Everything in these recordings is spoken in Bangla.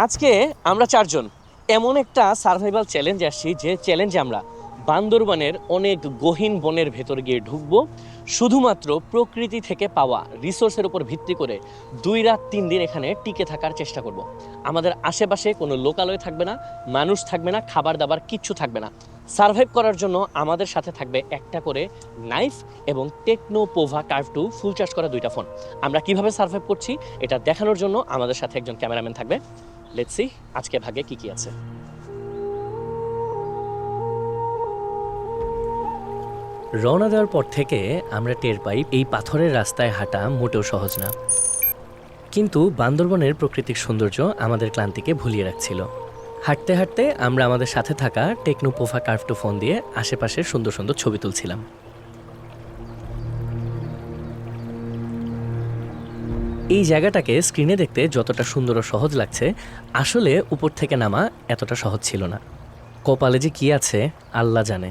আজকে আমরা চারজন এমন একটা সার্ভাইভাল চ্যালেঞ্জ আসছি যে চ্যালেঞ্জে আমরা বান্দরবানের অনেক গহীন বনের ভেতর গিয়ে ঢুকবো শুধুমাত্র প্রকৃতি থেকে পাওয়া রিসোর্সের উপর ভিত্তি করে 2 রাত 3 দিন এখানে টিকে থাকার চেষ্টা করব। আমাদের আশেপাশে কোনো লোকালয় থাকবে না, মানুষ থাকবে না, খাবার দাবার কিচ্ছু থাকবে না। সার্ভাইভ করার জন্য আমাদের সাথে থাকবে একটা করে নাইফ এবং techno Pova curve 2 full charge করা 2টা ফোন। আমরা কিভাবে সার্ভাইভ করছি এটা দেখানোর জন্য আমাদের সাথে একজন ক্যামেরাম্যান থাকবে। লেটস সি আজকে ভাগে কি আছে। রওনা দেওয়ার পর থেকে আমরা টের পাই এই পাথরের রাস্তায় হাঁটা মোটেও সহজ না, কিন্তু বান্দরবনের প্রাকৃতিক সৌন্দর্য আমাদের ক্লান্তিকে ভুলিয়ে রাখছিল। হাঁটতে হাঁটতে আমরা আমাদের সাথে থাকা টেকনো পোভা কার্ভ 2 ফোন দিয়ে আশেপাশের সুন্দর সুন্দর ছবি তুলছিলাম। এই জায়গাটাকে স্ক্রিনে দেখতে যতটা সুন্দর ও সহজ লাগছে, আসলে উপর থেকে নামা এতটা সহজ ছিল না। কপালে যে কি আছে আল্লাহ জানে।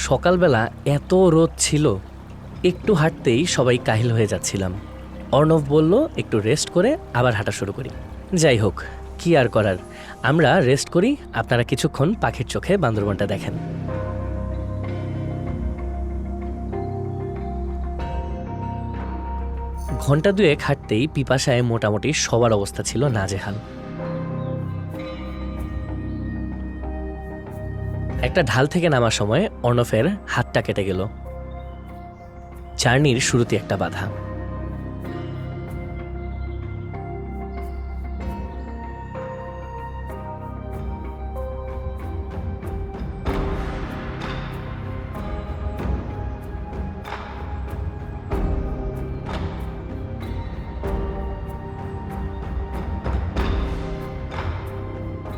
সকালবেলা এত রোদ ছিল, একটু হাঁটতেই সবাই কাহিল হয়ে যাচ্ছিলাম। অর্ণব বলল একটু রেস্ট করে আবার হাঁটা শুরু করি। যাই হোক, কি আর করার, আমরা রেস্ট করি, আপনারা কিছুক্ষণ পাখির চোখে বান্দরবনটা দেখেন। ঘন্টা 2 হাঁটতেই পিপাসায় মোটামুটি সবার অবস্থা ছিল নাজেহাল। একটা ঢাল থেকে নামার সময় অর্ণবের হাতটা কেটে গেল। জার্নির শুরুতে একটা বাধা।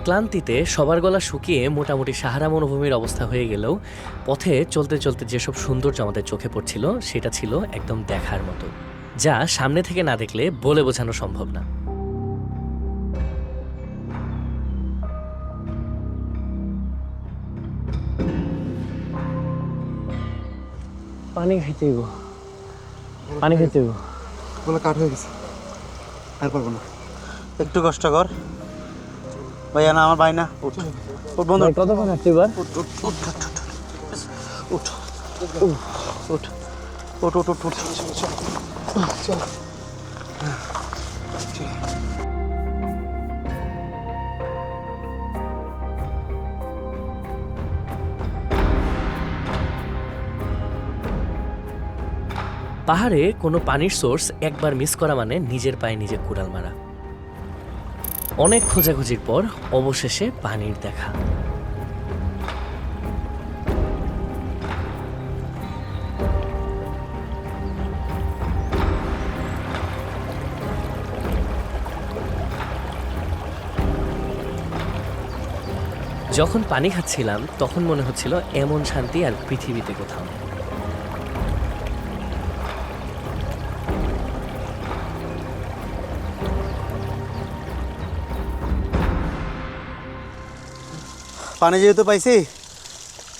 ক্লান্তিতে সবার গলা শুকিয়ে মোটামুটি সাহারা মরুভূমির অবস্থা হয়ে গেলেও পথে চলতে চলতে যেসব সৌন্দর্য আমাদের চোখে পড়ছিল সেটা ছিল একদম দেখার মতো, যা সামনে থেকে না দেখলে বলে বোঝানো সম্ভব না। পানি খাইতে গো, পানি খাইতে গো, বলে কাঠ হয়ে গেছে, আর পারবো না। একটু কষ্ট কর ভাইয়া, না আমার ভাই না। উঠ উঠ বন্ধু, কতক্ষণ আসছি এবার? উঠ উঠ উঠ উঠ উঠ উঠ উঠ উঠ উঠ চল। পাহাড়ে কোনো পানির সোর্স একবার মিস করা মানে নিজের পায়ে নিজে কুড়াল মারা। অনেক খোঁজাখুঁজির পর অবশেষে পানির দেখা। যখন পানি খাচ্ছিলাম তখন মনে হচ্ছিল এমন শান্তি আর পৃথিবীতে কোথাও নেই। পানি যেহেতু পাইছি,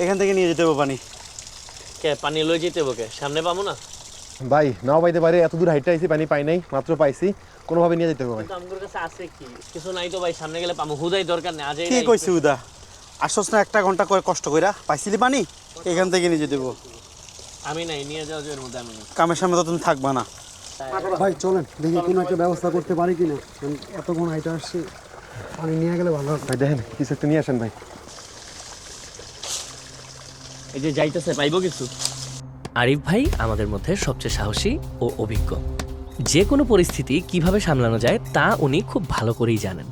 এখান থেকে নিয়ে যেতে হবে পানি। কে পানি লয়ে যেতে বকে? সামনে পাবো না ভাই, নাও পাইতে পারে, এত দূর হাইটটা আইছি, পানি পাই নাই, মাত্র পাইছি, কোনোভাবে নিয়ে যেতে হবে ভাই। আমার কাছে আছে কি কিছু নাই তো ভাই, সামনে গেলে পাবো, হুদাই দরকার নেই। আজই কি কইছি উদা, আসছ না 1 ঘন্টা করে কষ্ট কইরা পাইছিলি পানি, এখান থেকে নিয়ে যেতে হবে। আমি নাই নিয়ে যাওয়ার জন্য মধ্যে আমি কামের সামনে তো তুমি থাকবা না। ভাই চলেন দেখি কোনো একটা ব্যবস্থা করতে পারি কিনা, এতক্ষণ হাইটে আসছি, পানি নিয়ে গেলে ভালো হবে। ভাই দেখেন কিছু একটা নিয়ে আসেন ভাই। এই যে যাইতেছে পাইবো কিছু। আরিফ ভাই আমাদের মধ্যে সবচেয়ে সাহসী ও অভিজ্ঞ। যে কোনো পরিস্থিতি কিভাবে সামলানো যায় তা উনি খুব ভালো করেই জানেন।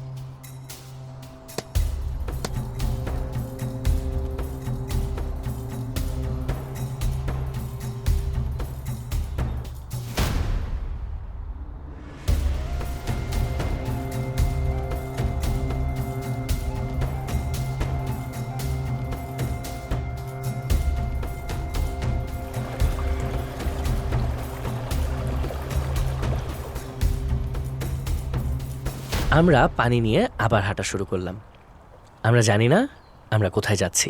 আমরা পানি নিয়ে আবার হাঁটা শুরু করলাম। আমরা জানি না আমরা কোথায় যাচ্ছি।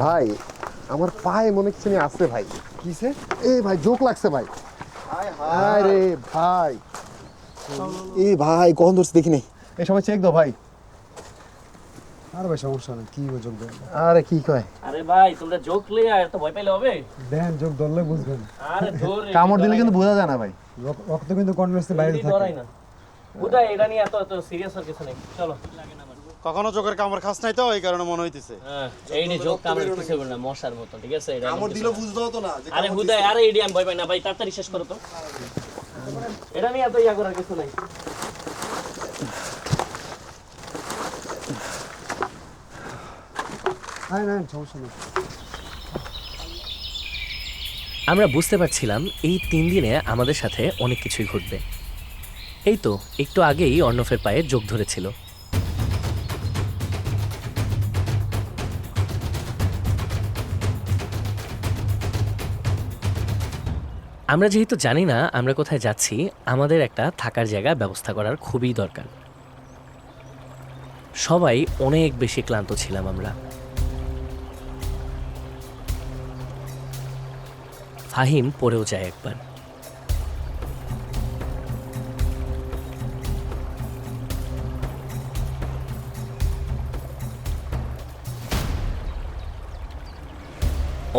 ভাই আমার পায়ে মনে কিছু নিয়ে আসছে ভাই। কিসে? এই ভাই জোক লাগছে ভাই। আরে ভাই এই ভাই কখন ধরছি দেখি নাই। এই সময় চেক দাও ভাই। আর ভাই সমস্যা নেই, কি যোগ দেন? আরে কি কয়, আরে ভাই তোমরা জোক লে আর তো ভয় পাইলে হবে। দেন যোগ ধরলে বুঝবেন। আরে ধরে কামড় দিলে কিন্তু বোঝা যায় না ভাই। রক্ত কিন্তু কন্টিনিউসলি বাইরে থাকে। ধরাই না বুঝাই, এটা নিয়ে এত সিরিয়াস আর কিছু নেই। চলো। কখনো চোখের কামড় খাস নাই তো এই কারণে মনে হইতেছে। হ্যাঁ এই নে জোক কামড় কিছু হবে না, মশার মতো, ঠিক আছে? এটা কামড় দিলে বুঝতে হতো না যে আরে হুদাই, আরে এডি আমি ভয় পাই না ভাই, তাড়াতাড়ি শেষ করো তো। এটা নিয়ে এত ইয়া করার কিছু নাই। হ্যাঁ না সমস্যা নেই। আমরা বুঝতে পারছিলাম এই 3 দিনে আমাদের সাথে অনেক কিছুই ঘটবে। এই তো একটু আগেই অর্ণবের পায়ে যোগ ধরেছিল। আমরা যেহেতু জানি না আমরা কোথায় যাচ্ছি, আমাদের একটা থাকার জায়গা ব্যবস্থা করার খুবই দরকার। সবাই অনেক বেশি ক্লান্ত ছিলাম আমরা। ফাহিম পড়েও যায় একবার।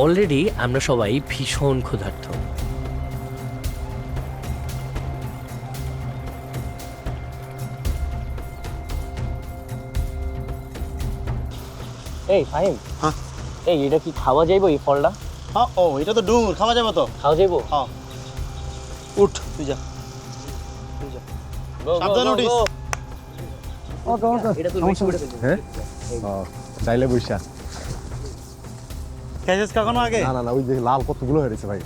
অলরেডি আমরা সবাই ভীষণ ক্ষুধার্ত। এই ফাহিম, হ্যাঁ এই এটা কি খাওয়া যাইবো এই ফলটা? হ্যাঁ, ও এটা তো ডুমুর, খাওয়া যাবে তো? খাওয়া যাইবো? হ্যাঁ উঠ তুই যা, তুই যা। সাবধানে উঠিস। ওকে ওকে এটা তুই সমস্যা নেই। হ্যাঁ চাইলে বৈশা। খেয়েছিস কখনো আগে? না না না, ওই যে লাল কতগুলো হয়েছে ভাই।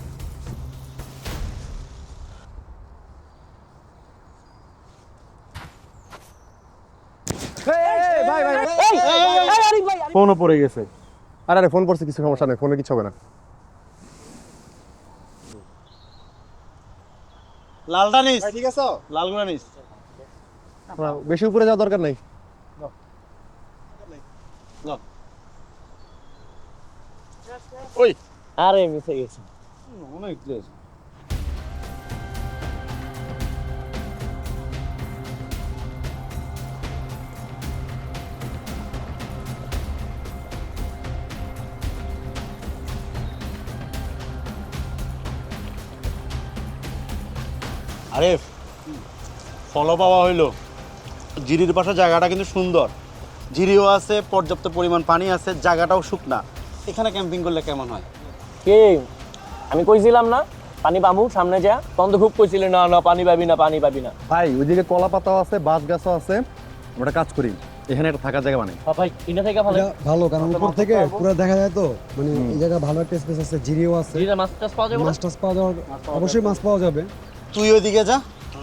ফোনও পড়ে গেছে। আরে আরে ফোন পড়ছে, কিছু সমস্যা নেই, ফোনে কিছু হবে না। লালটা নিস, ঠিক আছে? লালগুলো নিস। বেশি উপরে যাওয়ার দরকার নেই। ওই আরে মিশে গেছে। অনেক ক্লিয়ার। আরে ফলো পাওয়া হইলো। জিরির পাশে জায়গাটা কিন্তু সুন্দর, জিরিও আছে, পর্যাপ্ত পরিমাণ পানি আছে, জায়গাটাও শুকনা। এখানে ক্যাম্পিং করলে কেমন হয়? কে আমি কইছিলাম না পানি পামু সামনে যা, তখন তো খুব কইছিলে না না পানি পাবি না, পানি পাবি না। ভাই ওইদিকে কলা পাতাও আছে, বাঁশ গাছও আছে। আমরা কাজ করি, এখানে একটা থাকার জায়গা বানাই। ভাই ইনা থেকে ভালো এটা ভালো, কারণ উপর থেকে পুরো দেখা যায় তো, মানে এই জায়গা ভালো একটা স্পেস আছে, জিরিও আছে, জিরা মাছ টাছ পাওয়া যাবে না? মাছ টাছ পাওয়া যাওয়ার, অবশ্যই মাছ পাওয়া যাবে। তুই ওইদিকে যা,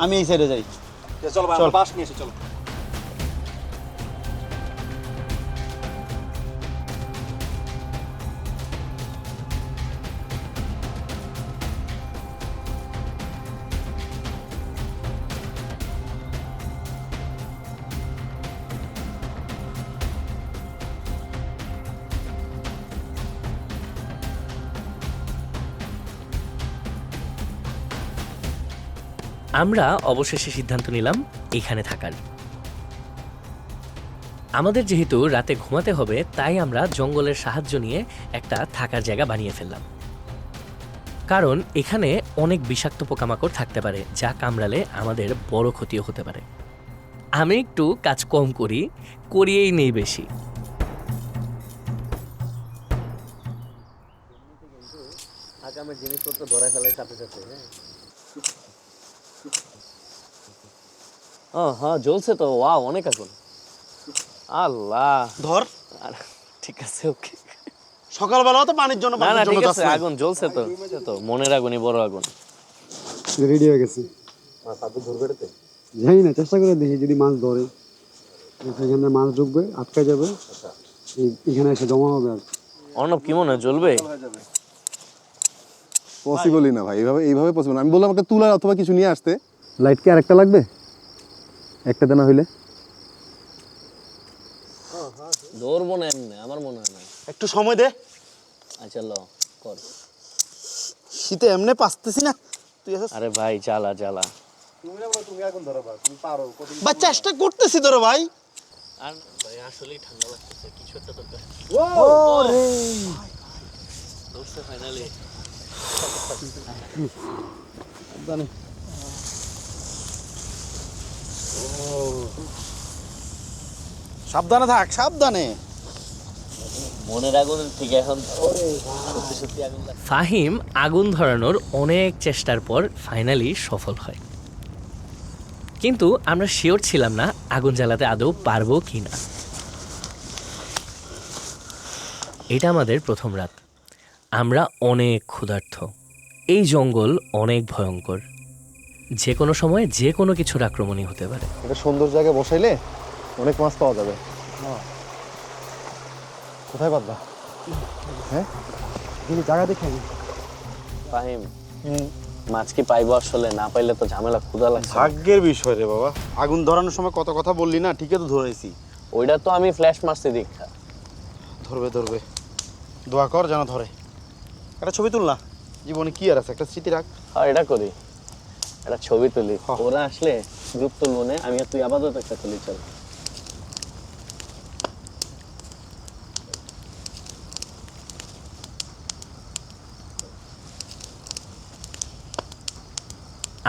আমি এই সাইডে যাই। চল ভাই, বাস নিয়ে এসে চল। আমরা অবশেষে সিদ্ধান্ত নিলাম এখানে থাকার। আমাদের যেহেতু রাতে ঘুমাতে হবে, তাই আমরা জঙ্গলের সাহায্য নিয়ে একটা থাকার জায়গা বানিয়ে ফেললাম। কারণ এখানে অনেক বিষাক্ত পোকামাকড় থাকতে পারে, যা কামড়ালে আমাদের বড় ক্ষতিও হতে পারে। আমি একটু কাজ কম করি, করিয়েই নেই বেশি। আগামের জিনিসপত্র ধরে ফেলাই সাথে সাথে। হ্যাঁ জ্বলছে তো, ওয়াও অনেক আগুন। আল্লাহ ধর। ঠিক আছে, ওকে। সকালবেলাও তো পানির জন্য না না পানির জন্য ঠিক যাস আছে, নাই। আগুন জ্বলছে তো, তো মনের আগুনই বড় আগুন। রেডি হয়ে গেছে। জানি না, চেষ্টা করে দেখি যদি মাছ ধরে। এখানে মাছ ঢুকবে, আটকে যাবে, এখানে এসে জমা হবে আর কি। অর্ণব কি মনে হয় জ্বলবে? পসিবলই না ভাই, এইভাবে পসিবল। আমি বললাম একটা তুলা অথবা কিছু নিয়ে আসতে। লাইট কি আরেকটা লাগবে? একটা দেনা হইলে ধরবো না এমনি, আমার মনে হয় না। একটু সময় দে, আচ্ছা ল কর। শীতে এমনি পাসতেছি না, তুই আসিস। আরে ভাই জ্বালা জ্বালা। তুমি এখন ধরো তুমি পারো। ভাই চেষ্টা করতেছি তোর ভাই। আর ভাই আসলেই ঠান্ডা লাগতেছে, কিছু একটা দরকার। ওরে ধরছে ফাইনালি। জানি সাবধানে থাক, সাবধানে। মনের আগুন ঠিক এখন সত্যি সত্যি আগুন লাগছে। ফাহিম আগুন ধরানোর অনেক চেষ্টার পর ফাইনালি সফল হয়, কিন্তু আমরা শিওর ছিলাম না আগুন জ্বালাতে আদৌ পারবো কি না। এটা আমাদের প্রথম রাত, আমরা অনেক ক্ষুধার্ত। এই জঙ্গল অনেক ভয়ঙ্কর, যে কোনো সময় যে কোনো কিছুর আক্রমণই হতে পারে। এটা সুন্দর জায়গায় বসাইলে অনেক মাছ পাওয়া যাবে। কোথায় পাতবা? হ্যাঁ, কিন্তু জায়গা দেখে নি। ফাহিম মাছ কি পাইবো আসলে? না পাইলে তো ঝামেলা, ক্ষুধা লাগছে। ভাগ্যের বিষয় রে বাবা, আগুন ধরানোর সময় কত কথা বললি না, ঠিকই তো ধরেছি। ওইটা তো আমি ফ্ল্যাশ মারছি দীক্ষা। ধরবে ধরবে, দোয়া কর যেন ধরে। একটা ছবি তুল না, জীবনে কি আর আছে, একটা স্মৃতি রাখ। হ্যাঁ এটা করি, একটা ছবি তুলি। হ্যাঁ। ওরা আসলে গ্রুপ তুলবো না, আমি আর তুই আপাতত একটা তুলি চল।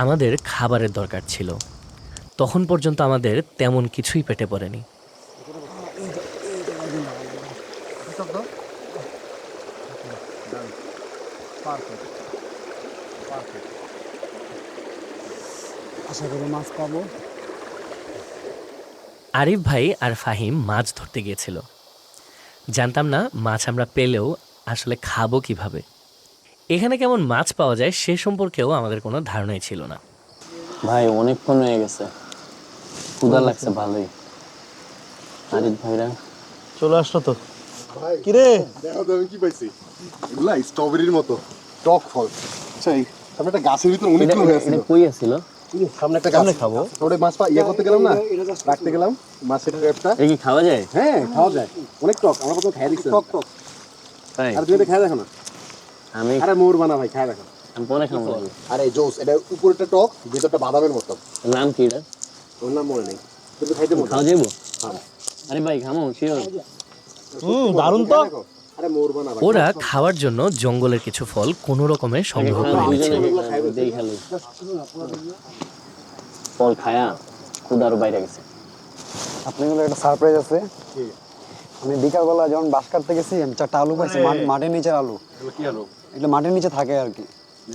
আমাদের খাবারের দরকার ছিল, তখন পর্যন্ত আমাদের তেমন কিছুই পেটে পড়েনি। আশা করি মাছ পাবো। আরিফ ভাই আর ফাহিম মাছ ধরতে গিয়েছিল। জানতাম না মাছ আমরা পেলেও আসলে খাবো কিভাবে, এখানে কেমন মাছ পাওয়া যায় সে সম্পর্কেও আমাদের কোনো ধারণাই ছিল না। ভাই অনেকক্ষণ হয়ে গেছে, ক্ষুধা লাগছে ভালোই। আরিফ ভাইরা চলে আসলো তো। কি রে? দেখো তো আমি কি পাইছি। এগুলা স্ট্রবেরির মতো টক ফল। আচ্ছা, এই সামনে একটা গাছের ভিতরে অনেকগুলো হয়ে আছে। কই আছিল? সামনে একটা গাছ খাবো। ওটা মাছ ইয়ে করতে গেলাম না, রাখতে গেলাম মাছের ট্র্যাপটা। এটা কি খাওয়া যায়? হ্যাঁ, খাওয়া যায়, অনেক টক। আমরা প্রথম খাই দেখছি টক টক। তাই আর তুমি এটা খাই দেখো না। আমি আরে মোর বানা ভাই, খাই দেখো। আমি পরে খাবো। আরে জোস, এটা উপরেরটা টক, ভিতরটা বাদামের মতো। নাম কি এটা? ওর নাম মনে নেই, কিন্তু খাইতে মজা। খাওয়া যাবো? আরে ভাই খামো শিওর। দারুণ তো। আরে মোর বানা ভাই। ওরা খাওয়ার জন্য জঙ্গলের কিছু ফল কোনো রকমে সংগ্রহ করে নিচ্ছে। ফল খায়া ক্ষুধার বাইরে গেছে। আপনাদের একটা সারপ্রাইজ আছে। আমি বিকালবেলা যখন বাঁশ কাটতে গেছি, আমি 4টা আলু পাইছি, মাটির নিচের আলু। কি আলো? এটা মাটির নিচে থাকে আর কি।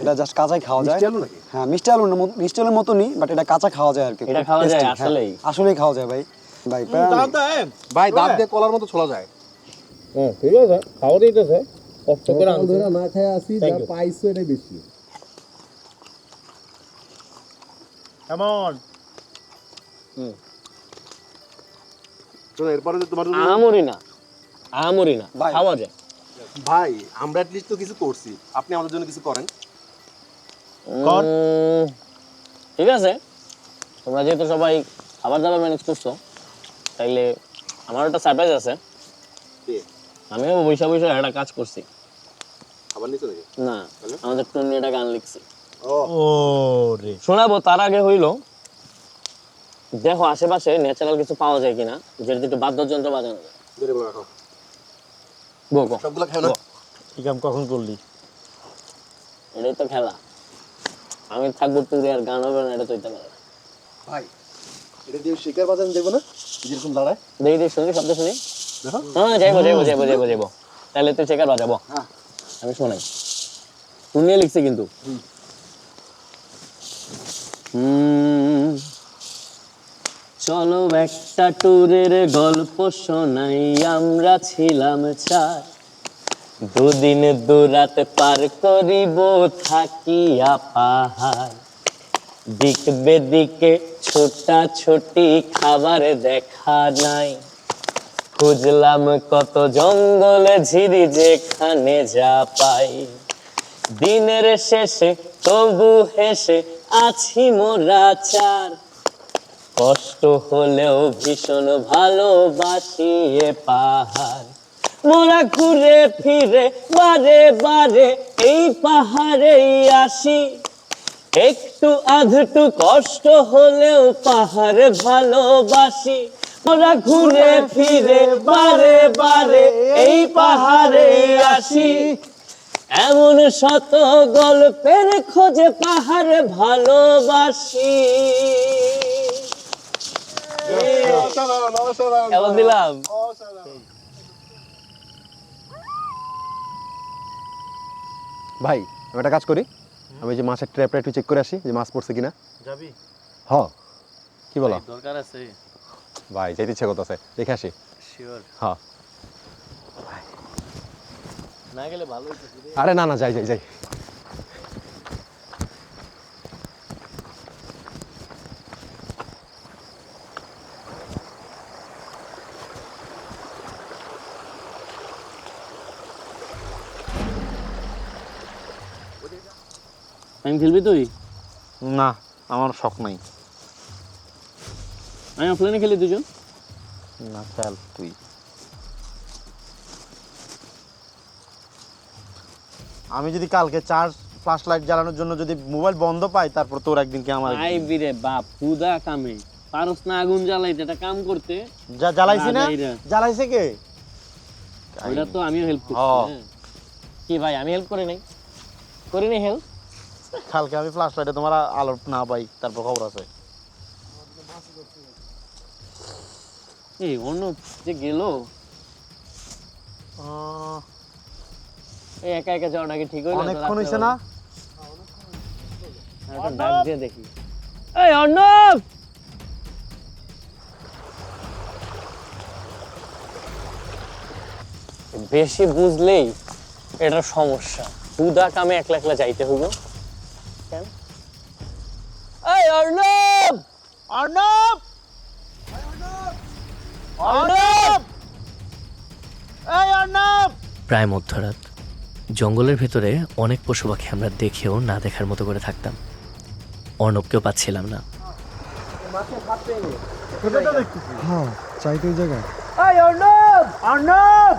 এটা জাস্ট কাঁচাই খাওয়া যায়। মিষ্টি আলু নাকি? হ্যাঁ, মিষ্টি আলু না, মিষ্টি আলুর মতনই, বাট এটা কাঁচা খাওয়া যায় আর কি। এটা খাওয়া যায় Tasty, হ্যাঁ, আসলেই? আসলেই খাওয়া যায় ভাই। ভাই ভাই দাঁত দিয়ে কলার মতো ছোলা যায়। ঠিক আছে, খাওয়া দিতেছে, কষ্ট করে আনছে। না খাই আসি, যা পাইছো এটাই বেশি। কেমন? তো এরপরে যে তোমার আহামরি না, আহামরি না, ভাই। খাওয়া যায়। ভাই, আমরা at least তো কিছু করছি, আপনি আমাদের জন্য কিছু করেন। কর। ঠিক আছে, তোমরা যেহেতু সবাই খাবার দাবার ম্যানেজ করছো, তাইলে আমার একটা সারপ্রাইজ আছে। কি? আমিও বৈশা বৈশা একটা কাজ করছি। খাবার নিচে নাকি? না, আমাদের টুনি একটা গান লিখছি, ও ও রে, শোনাবো। তার আগে হইলো দেখো আশেপাশে ন্যাচারাল কিছু পাওয়া যায় কিনা, যেটা একটু বাদ্যযন্ত্র বাজানো যায়। ধরে বলে রাখো। গো গো, সবগুলা খাও না। এই কাম কখন করলি? এটাই তো খেলা। আমি থাকবো টুরে আর গান হবে না, এটা তো হইতে পারে না। ভাই, এটা দিয়ে শিকার বাজানো দেখবো না, যেরকম দাঁড়ায়। দেখি দেখি, শুনি শব্দ শুনি। দেখো। হ্যাঁ যাইবো যাইবো যাইবো যাইবো যাইবো। তাহলে তুই চেকার বাজাবো, হ্যাঁ। আমি শোনাই। শুনিয়ে লিখছে কিন্তু। চলো একটা ট্যুরের গল্প শোনাই, আমরা ছিলাম চার, দুদিন দুরাত পার করিব থাকিয়া পাহাড়, দিক বেদিকে ছোটা ছোটি খাবার দেখা নাই। খুঁজলাম কত জঙ্গলে ঝিরি যেখানে যা পাই, দিনের শেষে তবু হেসে আছি মোরা চার। কষ্ট হলেও ভীষণ ভালোবাসি এ পাহাড়, মোরা ঘুরে ফিরে বারে বারে এই পাহাড়েই আসি। একটু আধটু কষ্ট হলেও পাহাড় ভালোবাসি, মোরা ঘুরে ফিরে বারে বারে এই পাহাড়ে আসি। এমন শত গল্পের খোঁজে পাহাড় ভালোবাসি। কেমন দিলাম? ভাই আমি একটা কাজ করি, আমি যে মাছের ট্র্যাপটা একটু চেক করে আসি যে মাছ পড়ছে কিনা। যাবি? হ, কি বলো? দরকার আছে। ভাই যেতে ইচ্ছে করতেছে, দেখে আসি। শিওর? হ্যাঁ। না গেলে ভালো হতো। আরে না না, যাই যাই যাই। আমি খেলবি তুই? না, আমার শখ নাই। আমি অফলাইনে খেলি দুজন। না, খেল তুই। আমি যদি কালকে চার্জ ফ্ল্যাশ লাইট জ্বালানোর জন্য যদি মোবাইল বন্ধ পাই, তারপর তোর একদিন কি আমার আই বিরে বাপ, পুদা কামে পারস না আগুন জ্বালাইতে, এটা কাম করতে। জ্বালাইছি না? রাজাইরা। জ্বালাইছে কে? ওটা তো আমিও হেল্প করছি। হ্যাঁ। হ্যাঁ। কি ভাই, আমি হেল্প করি নাই? করি নাই হেল্প? কালকে আমি ফ্ল্যাশ লাইটে তোমার আলো না পাই, তারপর খবর আছে। এই অন্য যে গেল, এই একা একা যাওয়াটা কি ঠিক হইলো? অনেকক্ষণ হইছে না? একটা ডাক দিয়ে দেখি। এই অর্ণব! বেশি বুঝলেই এটা সমস্যা। হুদা কামে একলা একলা যাইতে হইব কেন? এই অর্ণব! অর্ণব! অর্ণব! এই অর্ণব! প্রায় মধ্যরাত, জঙ্গলের ভেতরে অনেক পশু পাখি আমরা দেখেও না দেখার মতো করে থাকতাম। অর্ণবকেও পাচ্ছিলাম না। হ্যাঁ, চাইতে ওই জায়গায়। এই অর্ণব! অর্ণব!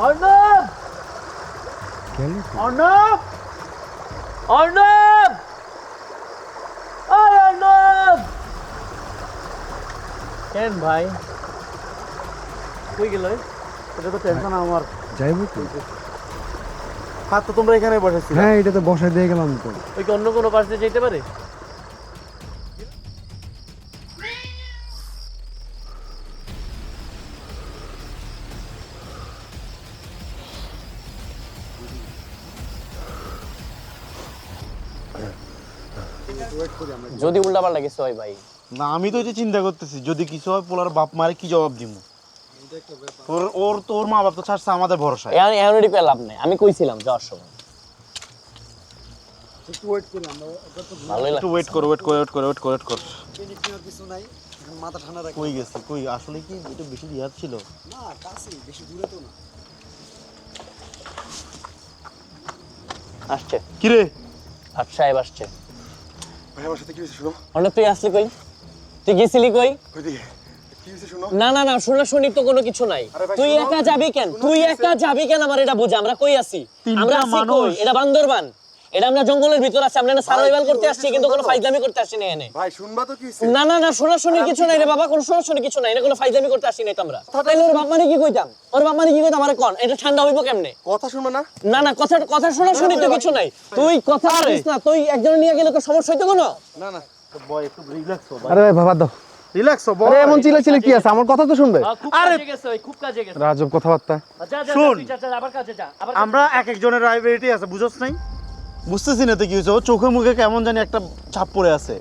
অর্ণব! গেল অর্ণব! অর্ণব! এই অর্ণব! কেন ভাই কই গেল? এটা তো টেনশন আমার। যাইবো কি? হাত তো তোমরা এখানে বসেছিলে। হ্যাঁ, এটা তো বসাই দিয়ে গেলাম তো। ওই কি অন্য কোনো পাশ দিয়ে যেতে পারে? যদি উল্টাপাল্টা কিছু হয় ভাই। না, আমি তো এটা চিন্তা করতেছি, যদি কিছু হয় পোলার বাপ মারে কি জবাব দিব? তোর মা বাপ তো ছাড়ছে আমাদের ভরসায়। এখন এটি লাভ নেই, আমি কইছিলাম যাওয়ার সময়। একটু ওয়েট করি আমরা। ভালোই একটু লাগে। ওয়েট কর। কিছু নাই, মাথা ঠান্ডা রাখি। কই গেছে? কই আসলে কি এটা বেশি দিয়ার ছিল? না, কাছেই, বেশি দূরে তো না। আসছে কি রে? ভাট সাহেব আসছে। ভাই আমার সাথে কি হয়েছে শুনো? অন্য তুই আসলি কই? তুই গেছিলি কই? ওইদিকে কি হয়েছে শুনো? না না না, শোনাশুনি তো কোনো কিছু নাই। আরে ভাই, তুই শোনো। একা যাবি কেন? শোনো তুই কি একা যাবি কেন? আমার এটা বুঝা। আমরা কই আছি? তিনটা আমরা আছি মানুষ। কই? এটা বান্দরবান। এটা আমরা জঙ্গলের ভিতর আছি। আমরা না সার্ভাইভাল কি করতে হয়েছে আসছি, কিন্তু কোনো শুনো তো। ফাইজলামি করতে আসি না এনে। ভাই শুনবা তো কি হয়েছে? না না না, শোনাশুনি কিছু নাই রে বাবা, কোনো শোনাশুনি কিছু নাই। এটা কোনো ফাইজলামি করতে আসি নাই তো আমরা। তাহলে ওর বাপ মানে কি কইতাম? ওর বাপ মানে কি কইতাম? আমারে কোন এটা ঠান্ডা হইব কেমনে? কথা শুনবা না? না না, কথা শোনাশুনি তো কিছু নাই। তুই কথা বলিস না। তুই একজন নিয়ে গেলে তো সমস্যা হইতো কোনো? না না বয় একটু রিল্যাক্স হও। আরে ভাই বাদ দাও। রিল্যাক্স হও বয়। আরে এমন চিল্লাচিল্লি কি আছে? আমার কথা তো শুনবে। খুব কাজে গেছে, খুব কাজে গেছে। রাজব কথাবার্তা। যা যা শোন। তুই যা, আবার কাজে যা। আবার আমরা এক একজনের লাইব্রেরিটি আছে, বুঝছস নাই? বুঝতেছি না তো কি হয়েছে, ও চোখে মুখে কেমন জানি একটা ছাপ পড়ে আছে।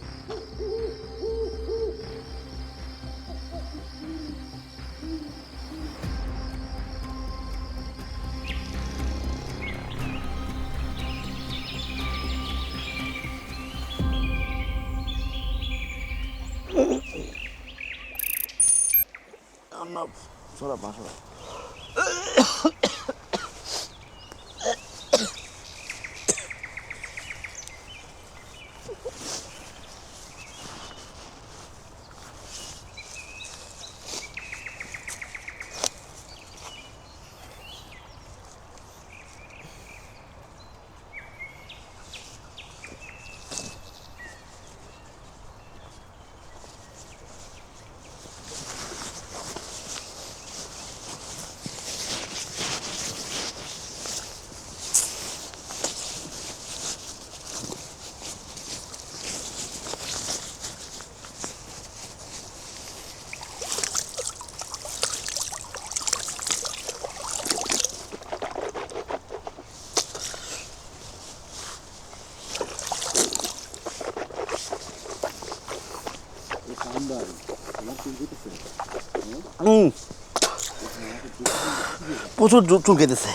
প্রচুর চুলকেতেছে,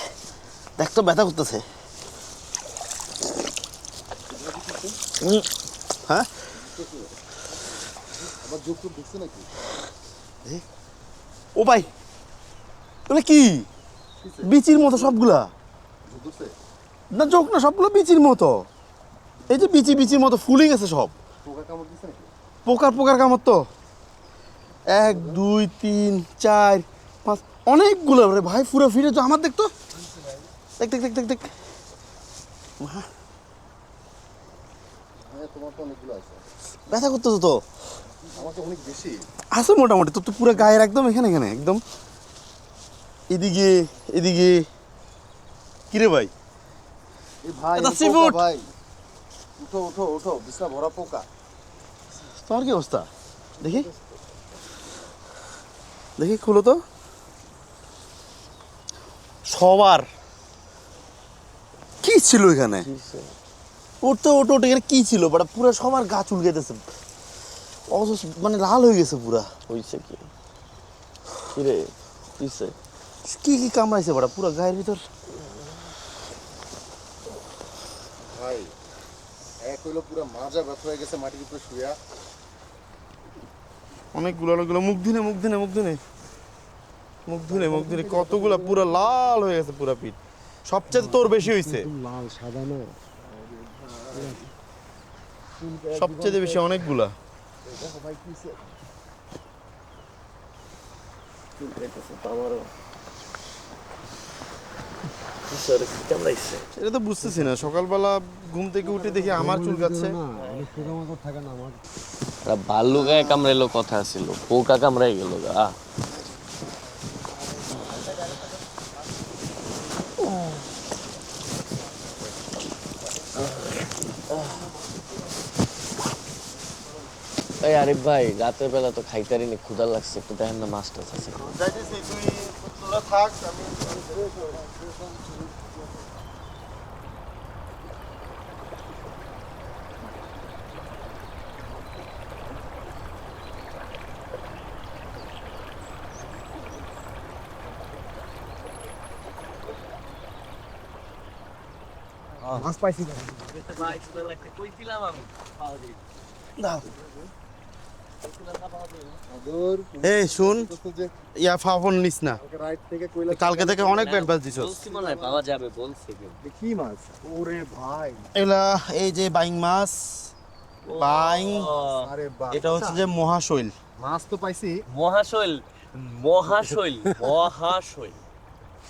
দেখ তো ব্যথা করতেছে। হ্যাঁ আবার যোগ করে দেখছে নাকি? ও ভাই, ওগুলো কি বিচির মতো সবগুলা? যোগ করছে? না যোগ না, সবগুলো বিচির মতো। এই যে বিচির মতো ফুলে গেছে সব। পোকা কামড় দিচ্ছে নাকি? পোকার কামড় তো 1 2 3 4 5 অনেকগুলো রে ভাই, পুরো ফিরে তো আমার দেখতো। দেখ দেখ দেখ দেখ দেখ। হ্যাঁ, তোমার তো অনেকগুলো আছে। ব্যথা করতেছে তো। আমার তো অনেক বেশি। আছে মোটামুটি, তোর তো পুরো গায়ের একদম এখানে একদম এদিকে এদিকে। কিরে ভাই? এই ভাই, এটা এই পোকা seafood। ভাই। উঠো উঠো উঠো, বিছনা ভরা পোকা। তোমার কি অবস্থা? দেখি দেখি, খুলো তো। সবার কি ছিল এখানে? ওঠো ওঠো ওঠো, এখানে কি ছিল? বাট পুরো সবার গা চুলকেতেছে, মানে লাল হয়ে গেছে পুরা। হইছে কি কিরে কিছে? কি কি কামড়াইছে বাড়া পুরো গায়ের ভিতর? ভাই এক হইলো পুরো মাজা ব্যথা হয়ে গেছে মাটির উপরে শুয়া। অনেকগুলো অনেকগুলো। মুখ ধুনে কতগুলা পুরো লাল হয়ে গেছে পুরা পিঠ। সবচেয়ে তোর বেশি হয়েছে, লাল সাদা না, সবচেয়ে বেশি অনেকগুলা। দেখো ভাই কি হইছে? এটা তো বুঝতেছি না, সকালবেলা ঘুম থেকে উঠে দেখি আমার চুল কাচ্ছে। না অনেক পোকামাকড় থাকে না আমার। ভাল্লুক গায়ে কামড়াইলো কথা ছিল, পোকা কামড়াই গেল গা। এই আরিফ ভাই, রাতের বেলা তো খাইতারিনি, ক্ষুধা লাগছে, একটু দেখেন না মাছ টাছ আছে। যাইতেছি, তোরা থাক, আমি মাছ পাইছি না। দাও। আদর এই শুন, বলতো যে ইয়া ফাফন নিস না, ওকে রাইট থেকে কইলা কালকে থেকে অনেক ব্যাট বাজ দিছস। বলছি মনে হয় পাওয়া যাবে, বলছি কিন্তু। কি মাছ? ওরে ভাই, এলা এই যে বাইং মাছ, বাইং। আরে বাহ, এটা হচ্ছে যে মহাশৈল। মাছ তো পাইছি। মহাশৈল মহাশৈল মহাশৈল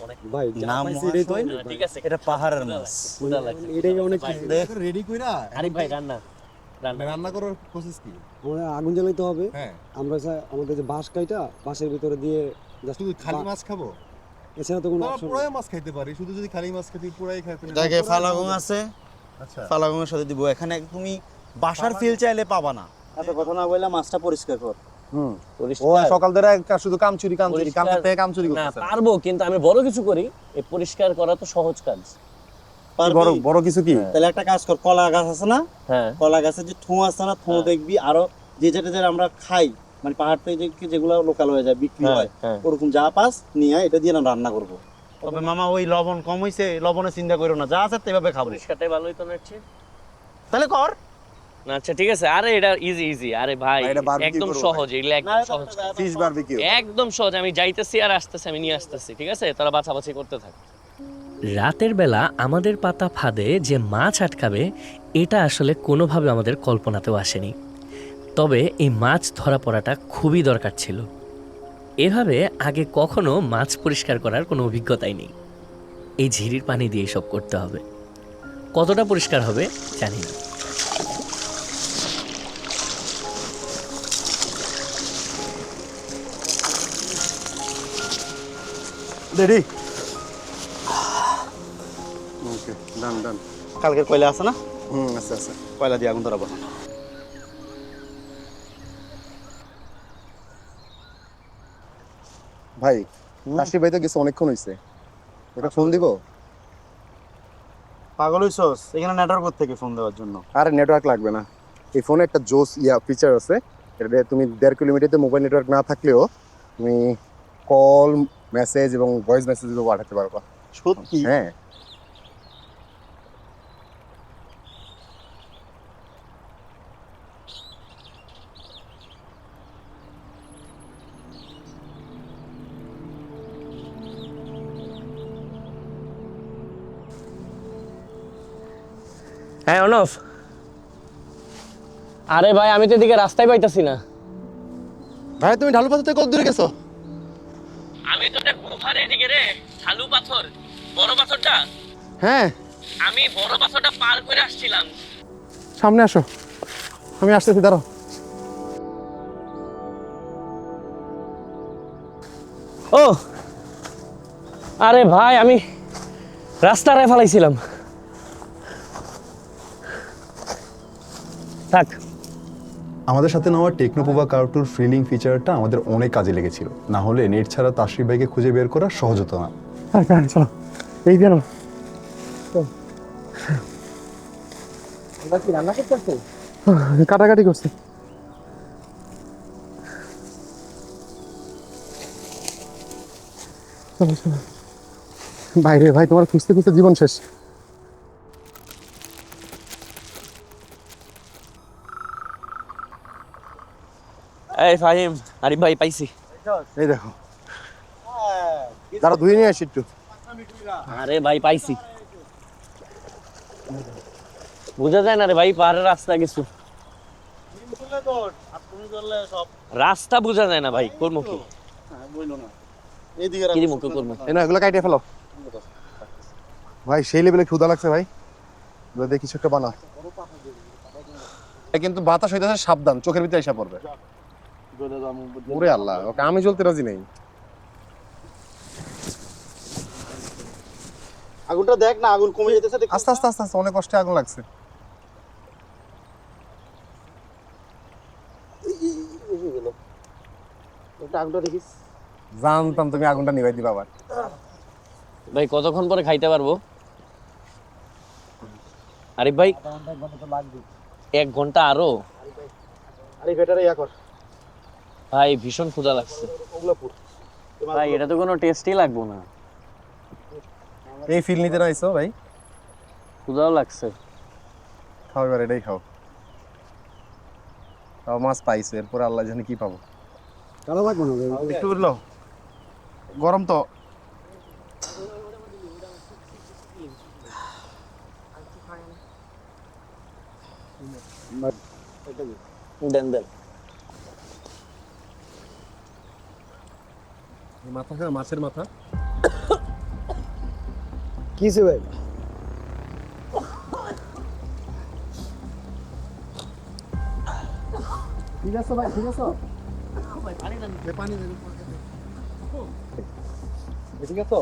অনেক ভাই যা নাম পাইছি এটাই তো। মহাশৈল। ঠিক আছে, এটা পাহাড়ের মাছ। ক্ষুধা লাগছে। এটাই অনেক ভাই, দেখ, রেডি কইরা আরিফ ভাই রান্না রান্না করার প্রসেস কি? আমরা আগুন জ্বালাইতে হবে। হ্যাঁ, আমরা আমাদের যে বাঁশ কাইটা বাঁশের ভিতরে দিয়ে just শুধু খালি মাছ খাবো? এছাড়া তো কোনো আমরা অপশন পুরাই মাছ খাইতে পারি, শুধু যদি খালি মাছ খেতে পুরাই খাইতে পারি। এটাকে ফালাগং আছে, আচ্ছা, ফালাগংয়ের সাথে দিব। এখানে তুমি বাসার ফিল চাইলে পাবা না। এত কথা না বললে মাছটা পরিষ্কার কর। ও সকাল ধরে শুধু কামচুরি কামটা থেকে কামচুরি না করতেছে। পারবো, কিন্তু আমি বড় কিছু করি, এই পরিষ্কার করা তো সহজ কাজ। বড় বড় কিছু কি? তাহলে একটা কাজ কর, কলা গাছ আছে না, হ্যাঁ কলা গাছের যে ঠোঁ আছে না, ঠোঁ দেখবি, আরো যে যেটা যেটা আমরা খাই, মানে পাহাড় থেকে যেগুলো লোকাল হয়ে যায়, বিক্রি হ্যাঁ, হয়, হ্যাঁ। ওরকম যা পাস নিয়ে আয়, এটা দিয়ে না রান্না করবো। তবে মামা ওই লবণ কম হইছে, লবণের চিন্তা করো না, যা আছে তেভাবে খাবো। পরিষ্কারটাই ভালো হইতো না এর চেয়ে? তাহলে কর, আচ্ছা ঠিক আছে, আরে এটা ইজি ইজি, আরে ভাই ভাই, এটা barbecue একদম করবো সহজ, এগুলো একদম সহজ, ফিশ বারবিকিউ। একদম সহজ। আমি যাইতেছি আর আসতেছি, আমি নিয়ে আসতেছি, ঠিক আছে? তোরা বাছাবাছি করতে থাক। রাতের বেলা আমাদের পাতা ফাঁদে যে মাছ আটকাবে এটা আসলে কোনোভাবে আমাদের কল্পনাতেও আসেনি। তবে এই মাছ ধরা পড়াটা খুবই দরকার ছিল। এভাবে আগে কখনো মাছ পরিষ্কার করার কোনো অভিজ্ঞতাই নেই। এই ঝিরির পানি দিয়ে সব করতে হবে। কতটা পরিষ্কার হবে জানি না। রেডি? ওকে, ডান ডান। কালকের কয়লা আছে না, আচ্ছা আচ্ছা। কয়লা দিয়ে আগুন ধরাবো। ভাই কাশি ভাই তো গেছে, অনেকক্ষণ হয়েছে, ওটা ফোন দিব? পাগল হইছস? এখানে নেটওয়ার্ক থেকে ফোন দেওয়ার জন্য। আরে নেটওয়ার্ক লাগবে না, এই ফোনে একটা জোস ফিচার আছে। এটা তুমি 1.5 কিলোমিটারতে মোবাইল নেটওয়ার্ক না থাকলেও তুমি কল, মেসেজ এবং ভয়েস মেসেজ পাঠাতে পারবা। সত্যি? হ্যাঁ। হ্যাঁ অনফ, আরে ভাই আমি তো এদিকে রাস্তায় পাইতাছি না। ভাই তুমি ঢালু পাথর থেকে কত দূরে গেছো? আমি তো এটা গুহার এদিকে রে, ঢালু পাথর, বড় পাথরটা। হ্যাঁ, আমি বড় পাথরটা পার করে আসছিলাম। সামনে আসো, আমি আসতেছি, দাঁড়াও। ও আরে ভাই আমি রাস্তায় ফেলাইছিলাম। থাক। আমাদের সাথে নেওয়া টেকনোপোভা কার্টুর ফিলিং ফিচারটা আমাদের অনেক কাজে লেগেছিল, না হলে নেট ছাড়া তাশরিফ ভাইকে খুঁজে বের করা সহজ হতো না। চলো এই দিয়ে নাও। কাটাকাটি করছে। চলো চলো। ভাই রে ভাই, তোমার খুঁজতে খুঁজতে জীবন শেষ। এই ফাহিম, আরিফ ভাই পাইছি। এই দেখো, দাঁড়া ধুয়ে নিয়ে আসি একটু। আরে ভাই পাইছি, বুঝা যায় না রে ভাই, পাহাড়ের রাস্তা কিছু রাস্তা বুঝা যায় না ভাই, করবো কি? কি দিব, কি করবো? এই না, এগুলো কাটিয়ে ফেলো ভাই। সেই লেভেলে ক্ষুধা লাগছে ভাই, এগুলো দিয়ে কিছু একটা বানাও। কিন্তু বাতাস হইতেছে, সাবধান, চোখের ভিতরে এসে পড়বে। ওরে আল্লাহ, ওকে আমি জ্বলতে রাজি নেই। আগুনটা দেখ না, আগুন কমে যেতেছে। আস্তে আস্তে আস্তে আস্তে, অনেক কষ্টে আগুন লাগছে। আগুনটা দেখিস। জানতাম তুমি আগুনটা নিভাই দিবা আবার। ভাই কতক্ষণ পরে খাইতে পারবো? আরিফ ভাই 1 ঘন্টা আরো? আরে বেটারে ইয়া কর ভাই, ভীষণ ক্ষুধা লাগছে ভাই, এটা তো কোনো টেস্টই লাগবো না। এই ফিল নিতে না আইছো ভাই? ক্ষুধাও লাগছে। খাও এবার, এটাই খাও। তাও মাছ পাইছো, এরপর আল্লাহ জানে কি পাবো। কালো লাগবে না ভাই। একটু উঠলো, গরম তো। দেন দেন। মাথা খা, মাছের মাথা। কিসে ভাই? ঠিক আছে ভাই, ঠিক আছে। ঠিক আছে,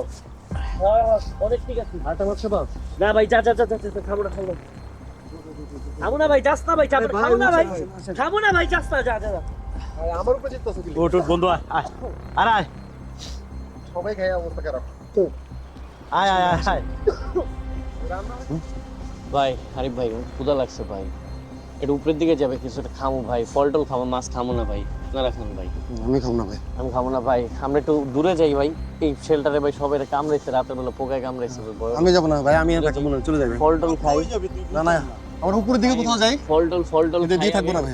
অনেক ঠিক আছে। না ভাই, যা যা যা যা যা, খাবো না খাবো না। খাবো না ভাই, যাস না ভাই, খাবো না ভাই, খাবো না ভাই, যাস না, যা যা যা। আমার উপরে জিততেছো কি? উঠ উঠ বন্ধু, আয় আয়, আরে আয় সবাই খায়, অবস্থা খারাপ। আয় আয় আয় আয়। ভাই আরিফ ভাই, ক্ষুধা লাগছে ভাই, এটা উপরের দিকে যাবে, কিছু একটা খামো ভাই, ফল টল খাবো, মাছ খাবো না ভাই, আপনারা খান ভাই। আমি খাবো না ভাই। আমি খাবো না ভাই, আমরা একটু দূরে যাই ভাই। এই শেল্টারে ভাই সবাই কামড়াইছে, রাতের বেলা পোকায় কামড়াইছে। আমি যাবো না ভাই, আমি চলে যাবে। ফল টল খাই। না না, আমরা উপরের দিকে কোথাও যাই। ফল টল এটা দিয়ে থাকবো না ভাই।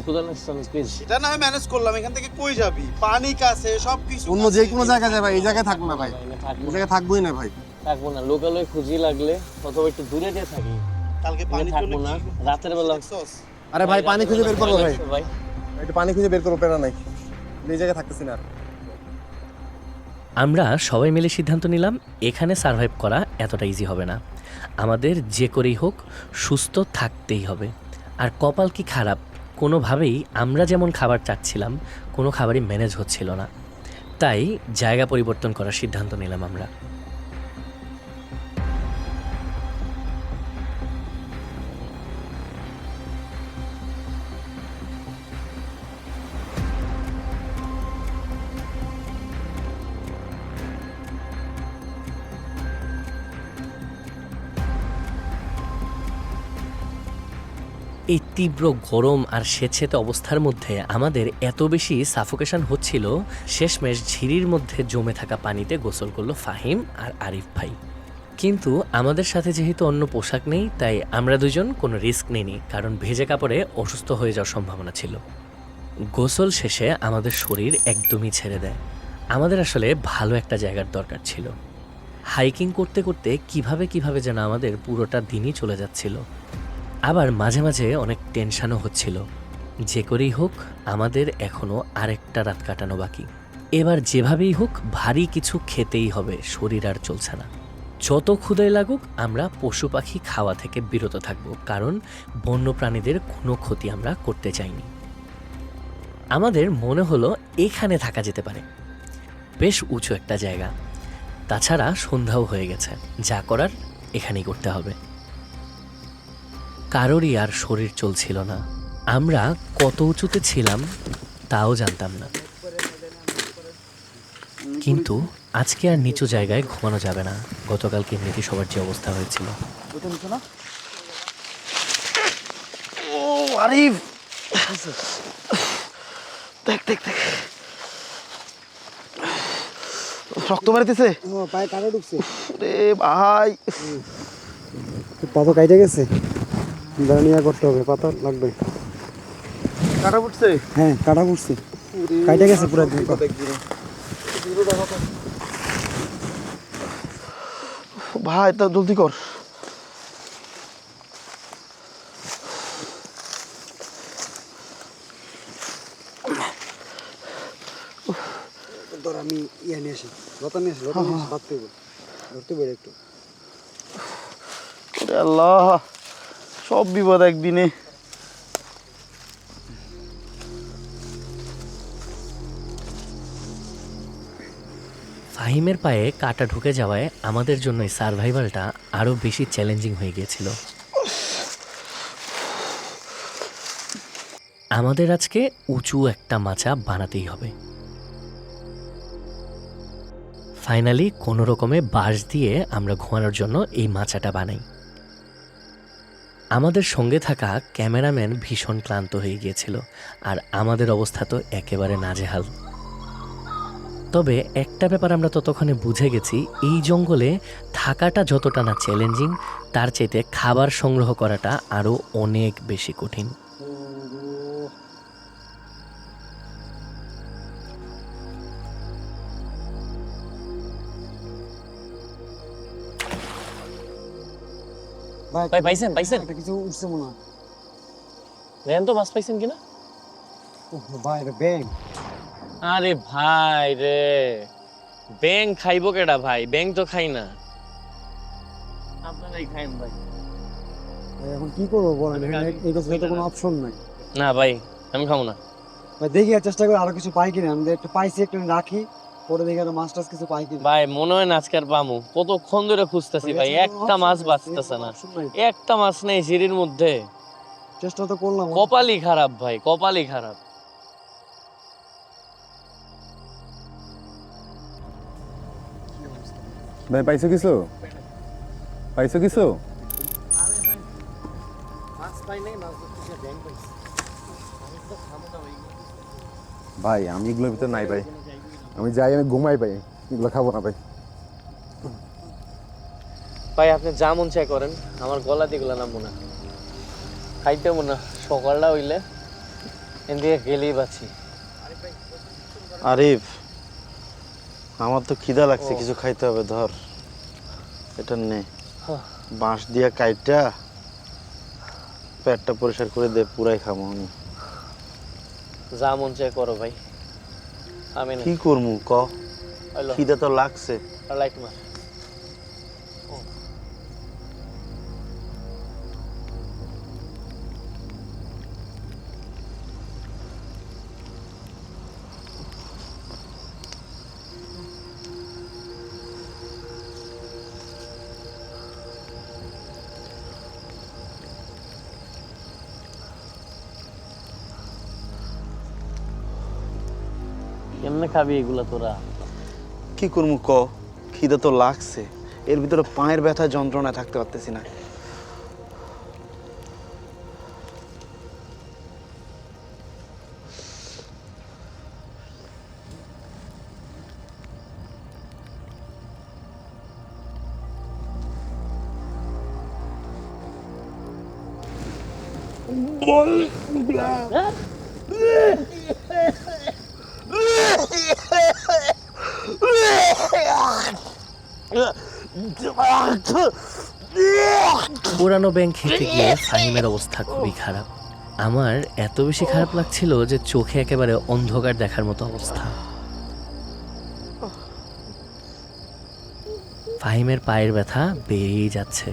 প্লিজ। এটা না হয় ম্যানেজ করলাম, এখান থেকে কই যাবি? পানি কাছে সবকিছু অন্য যে কোনো জায়গায় যাই ভাই, এই জায়গায় থাকবো না ভাই, থাকবো এই জায়গায় থাকবোই না ভাই। থাকবো না, লোকালয়ে খুঁজি লাগলে অথবা একটু দূরে দিয়ে থাকি, কালকে পানি থাকবো না রাতের বেলা। আরে ভাই পানি খুঁজে বের করবো ভাই, ভাই একটু পানি খুঁজে বের করবো, পেরা নাই, এই জায়গায় থাকতেছি না আর। আমরা সবাই মিলে সিদ্ধান্ত নিলাম এখানে সার্ভাইভ করা এতটা ইজি হবে না, আমাদের যে করেই হোক সুস্থ থাকতেই হবে। আর কপাল কি খারাপ, কোনোভাবেই আমরা যেমন খাবার চাচ্ছিলাম কোনো খাবারই ম্যানেজ হচ্ছিল না, তাই জায়গা পরিবর্তন করার সিদ্ধান্ত নিলাম আমরা। এই তীব্র গরম আর স্বেচ্ছেতে অবস্থার মধ্যে আমাদের এত বেশি সাফোকেশন হচ্ছিল, শেষমেশ ঝিরির মধ্যে জমে থাকা পানিতে গোসল করলো ফাহিম আর আরিফ ভাই। কিন্তু আমাদের সাথে যেহেতু অন্য পোশাক নেই, তাই আমরা দুজন কোনো রিস্ক নিইনি, কারণ ভেজে কাপড়ে অসুস্থ হয়ে যাওয়ার সম্ভাবনা ছিল। গোসল শেষে আমাদের শরীর একদমই ছেড়ে দেয়, আমাদের আসলে ভালো একটা জায়গার দরকার ছিল। হাইকিং করতে করতে কিভাবে যেন আমাদের পুরোটা দিনই চলে যাচ্ছিল। আবার মাঝে মাঝে অনেক টেনশনও হচ্ছিল, যে করেই হোক আমাদের এখনও আরেকটা রাত কাটানো বাকি। এবার যেভাবেই হোক ভারী কিছু খেতেই হবে, শরীর আর চলছে না। যত ক্ষুধাই লাগুক আমরা পশু পাখি খাওয়া থেকে বিরত থাকব, কারণ বন্য প্রাণীদের কোনো ক্ষতি আমরা করতে চাইনি। আমাদের মনে হলো এখানে থাকা যেতে পারে, বেশ উঁচু একটা জায়গা, তাছাড়া সন্ধ্যাও হয়ে গেছে, যা করার এখানেই করতে হবে। কারোরই আর শরীর চলছিল না, আমরা কত উঁচুতে ছিলাম তাও জানতাম না। কিন্তু আজকে আর নিচু জায়গায় ঘুমানো যাবে না, গতকালকে এমনিতে সবার যে অবস্থা হয়েছিল। ও আরিফ, দেখ দেখ দেখ, রক্ত বেরোতেছে। ও পায়ে কাটা ঢুকছে, রে ভাই, পাতা কাইটে গেছে, দাঁড়া নিয়ে করতে হবে, পাতা লাগবে। কাটা পড়ছে। হ্যাঁ কাটা পড়ছে, কাইটে গেছে পুরো একদম। ভাই তা জলদি কর। ধর আমি ইয়ে নিয়ে আসি, লতা নিয়ে আসি, লতা নিয়ে আসি, বাঁধতে হবে, ধরতে পারি একটু। ওরে আল্লাহ, সব বিপদ একদিনে। ফাহিমের পায়ে কাটা ঢুকে যাওয়ায় আমাদের জন্য এই সার্ভাইভালটা আরও বেশি চ্যালেঞ্জিং হয়ে গিয়েছিল। আমাদের আজকে উঁচু একটা মাচা বানাতেই হবে। ফাইনালি কোনো রকমে বাঁশ দিয়ে আমরা ঘুমানোর জন্য এই মাচাটা বানাই। আমাদের সঙ্গে থাকা ক্যামেরাম্যান ভীষণ ক্লান্ত হয়ে গিয়েছিল, আর আমাদের অবস্থা তো একেবারে নাজেহাল। তবে একটা ব্যাপার আমরা ততক্ষণে বুঝে গেছি, এই জঙ্গলে থাকাটা যতটা না চ্যালেঞ্জিং, তার চাইতে খাবার সংগ্রহ করাটা আরও অনেক বেশি কঠিন। ভাই পাইছেন একটা কিছু উঠছে মনে হয়। দেন তো মাছ পাইছেন কিনা। ভাই এটা ব্যাং। আরে ভাই রে, ব্যাং খাইবো কেডা ভাই, ব্যাং তো খাই না, আপনারাই খাইন ভাই। এখন কি করবো বলেন, এখানে এই কাছে তো কোনো অপশন নাই। না ভাই আমি খাবো না। ভাই দেখি আর চেষ্টা করে আরো কিছু পাই কিনা, আমি একটা পাইছি একটু রাখি, পরে দেখি আরো মাছ টাছ কিছু পাই কিনা। ভাই মনে হয় না আজকে আর পামু, কতক্ষণ ধরে খুঁজতেছি ভাই, একটা মাছ বাঁচতেছে না, একটা মাছ নেই ঝিরির মধ্যে। চেষ্টা তো করলাম। কপালই খারাপ ভাই, কপালই খারাপ। ভাই পাইছো কিছু? পাইছো কিছু? ভাই আমি এগুলোর ভিতর নাই ভাই, আমি যাই, আমি ঘুমাই ভাই, এগুলো খাবো না ভাই। ভাই আপনি যা মন চাই করেন, আমার গলা দিয়ে গুলা নামবো না। খাইতে মনে সকালটা হইলে এদিকে গেলেই বাঁচি। আরিফ, আমার তো খিদা লাগছে, কিছু খাইতে হবে। ধর এটা নে, বাঁশ দিয়া কাইটা পেটটা পরিষ্কার করে দে, পুরাই খামো আমি। যা মন চায় করো ভাই, আমি না কি করমু ক, হইলো খিদা তো লাগছে। লাইট মার। কেমনে খাবি এগুলা তোরা? কি করমু ক, খিদা তো লাগছে, এর ভিতরে পায়ের ব্যথা যন্ত্রণায় থাকতে পারতেছি না। পুরানো ব্যাংক খেতে গিয়ে ফাহিমের অবস্থা খুবই খারাপ। আমার এত বেশি খারাপ লাগছিল যে চোখে একেবারে অন্ধকার দেখার মতো অবস্থা। ফাহিমের পায়ের ব্যথা বেড়েই যাচ্ছে।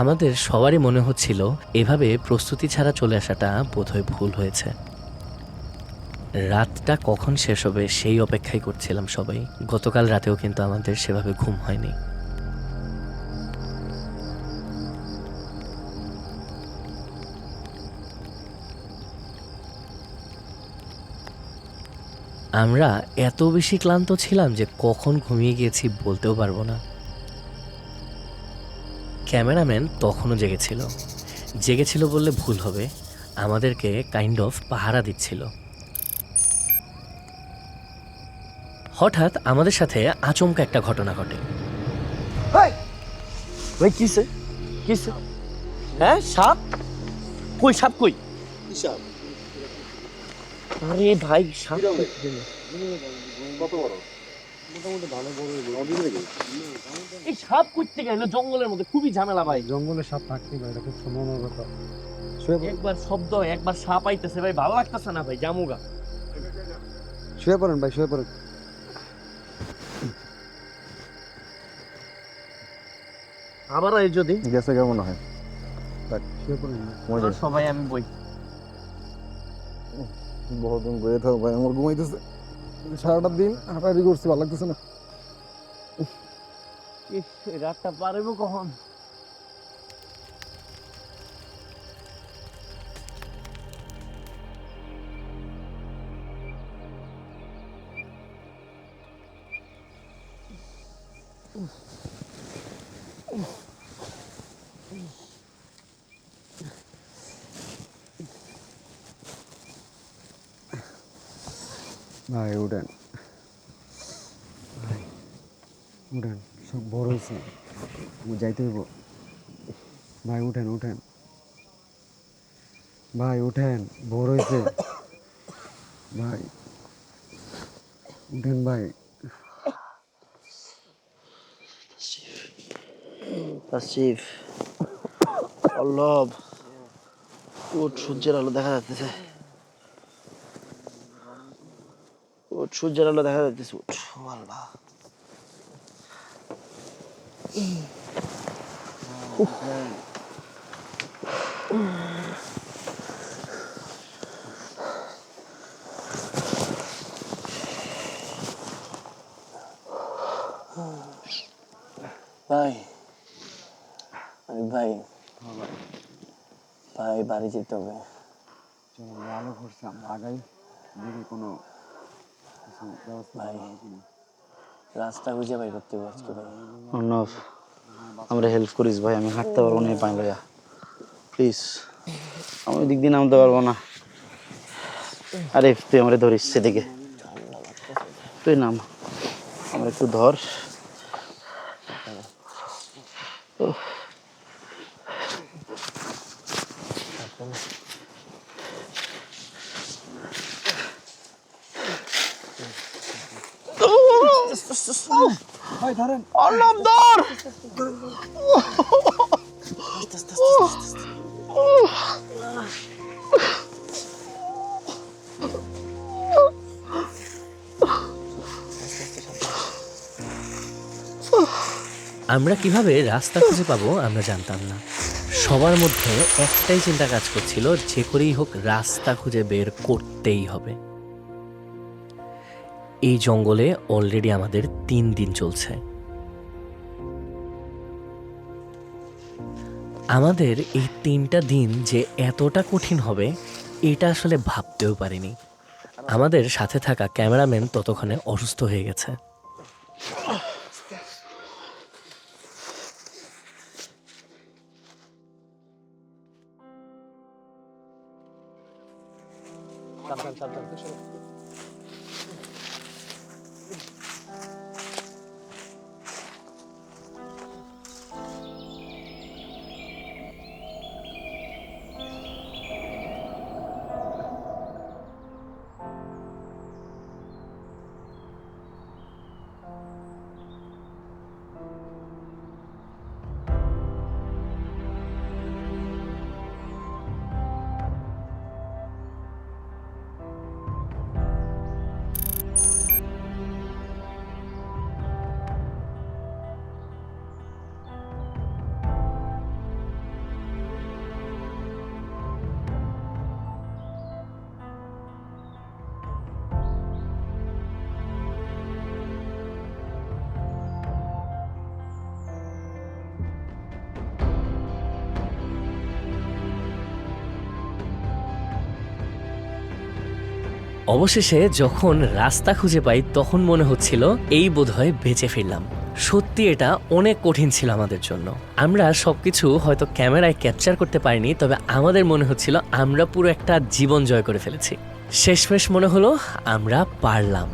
আমাদের সবারই মনে হচ্ছিল এভাবে প্রস্তুতি ছাড়া চলে আসাটা বোধহয় ভুল হয়েছে। রাতটা কখন শেষ হবে সেই অপেক্ষাই করছিলাম সবাই। গতকাল রাতেও কিন্তু আমাদের সেভাবে ঘুম হয়নি। আমরা এত বেশি ক্লান্ত ছিলাম যে কখন ঘুমিয়ে গিয়েছি বলতেও পারবো না। ক্যামেরাম্যান তখনও জেগেছিল বললে ভুল হবে, আমাদেরকে কাইন্ড অফ পাহারা দিচ্ছিল। হঠাৎ আমাদের সাথে আচমকা একটা ঘটনা ঘটে। ভাই কিসে কিসে? হ্যাঁ সাপ কই? সাপ কই? আরে ভাই সাপ এই সাপ করতে গেল জঙ্গলের মধ্যে, খুবই ঝামেলা ভাই। জঙ্গলে সাপ থাকতে পারে, এটা খুব সম্ভাবনার কথা। একবার শব্দ একবার সাপ আইতেছে ভাই, ভালো লাগতেছে না ভাই, জামুগা। শুয়ে পড়েন ভাই, শুয়ে পড়েন। আবার এই যদি গেছে কেমন হয়? শুয়ে পড়েন না। সবাই আমি বই বহুদিন বয়ে থাকো ভাই, আমার ঘুমাইতেছে। সারাটা দিন হাঁটাহাঁটি করছি, ভালো লাগতেছে না। রাতটা পারবো কখন? ভাই উঠেন, ভাই উঠেন, সব বড় হয়েছে, যাইতে হইব। ভাই উঠেন উঠেন, ভাই উঠেন, বড় হয়েছে। ভাই উঠেন ভাই। তাসিফ, পল্লব, উঠ, সূর্যের আলো দেখা যাচ্ছে। উঠ, সূর্যের আলো দেখা যাচ্ছে। উঠ, ও আল্লাহ। ভাই ভাই ভাই বাড়ি যেতে হবে। চলো ভালো করছে, আমরা আগাই দেখি কোনো কিছু ব্যবস্থা ভাই হয় কিনা। রাস্তা খুঁজে বাই করতে হবে আজকে ভাই। অর্ণব, আমরা হেল্প করিস ভাই, আমি হাঁটতে পারবো না এই পায়ে লইয়া, প্লিজ। আমি ওই দিক দিয়ে নামতে পারবো না। আরে তুই আমারে ধরিস সেদিকে, তুই নাম। আমার একটু ধর। ভাই ধরেন। অর্ণব ধর। আমরা কিভাবে রাস্তা খুঁজে পাবো আমরা জানতাম না। সবার মধ্যে একটাই চিন্তা কাজ করছিল, যে করেই হোক রাস্তা খুঁজে বের করতেই হবে। এই জঙ্গলে অলরেডি আমাদের 3 দিন চলছে। আমাদের এই 3টা দিন যে এতটা কঠিন হবে এটা আসলে ভাবতেও পারিনি। আমাদের সাথে থাকা ক্যামেরাম্যান ততক্ষণে অসুস্থ হয়ে গেছে। অবশেষে যখন রাস্তা খুঁজে পাই তখন মনে হচ্ছিল এই বোধহয় বেঁচে ফিরলাম। সত্যি এটা অনেক কঠিন ছিল আমাদের জন্য। আমরা সবকিছু হয়তো ক্যামেরায় ক্যাপচার করতে পারিনি, তবে আমাদের মনে হচ্ছিল আমরা পুরো একটা জীবন জয় করে ফেলেছি। শেষমেশ মনে হলো আমরা পারলাম।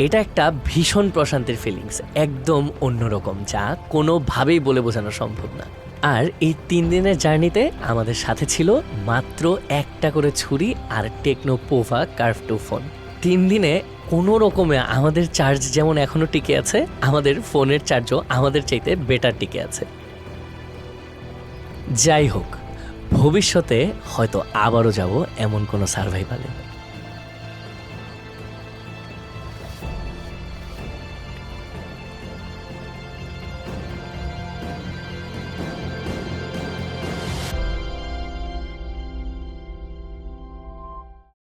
এটা একটা ভীষণ প্রশান্তির ফিলিংস, একদম অন্যরকম, যা কোনোভাবেই বলে বোঝানো সম্ভব না। আর এই 3 দিনের জার্নিতে আমাদের সাথে ছিল মাত্র একটা করে ছুরি আর টেকনো পোভা কার্ভ 2 ফোন। 3 দিনে কোনো রকমে আমাদের চার্জ যেমন এখনো টিকে আছে, আমাদের ফোনের চার্জও আমাদের চাইতে বেটার টিকে আছে। যাই হোক, ভবিষ্যতে হয়তো আবারও যাব এমন কোনো সার্ভাইভালে।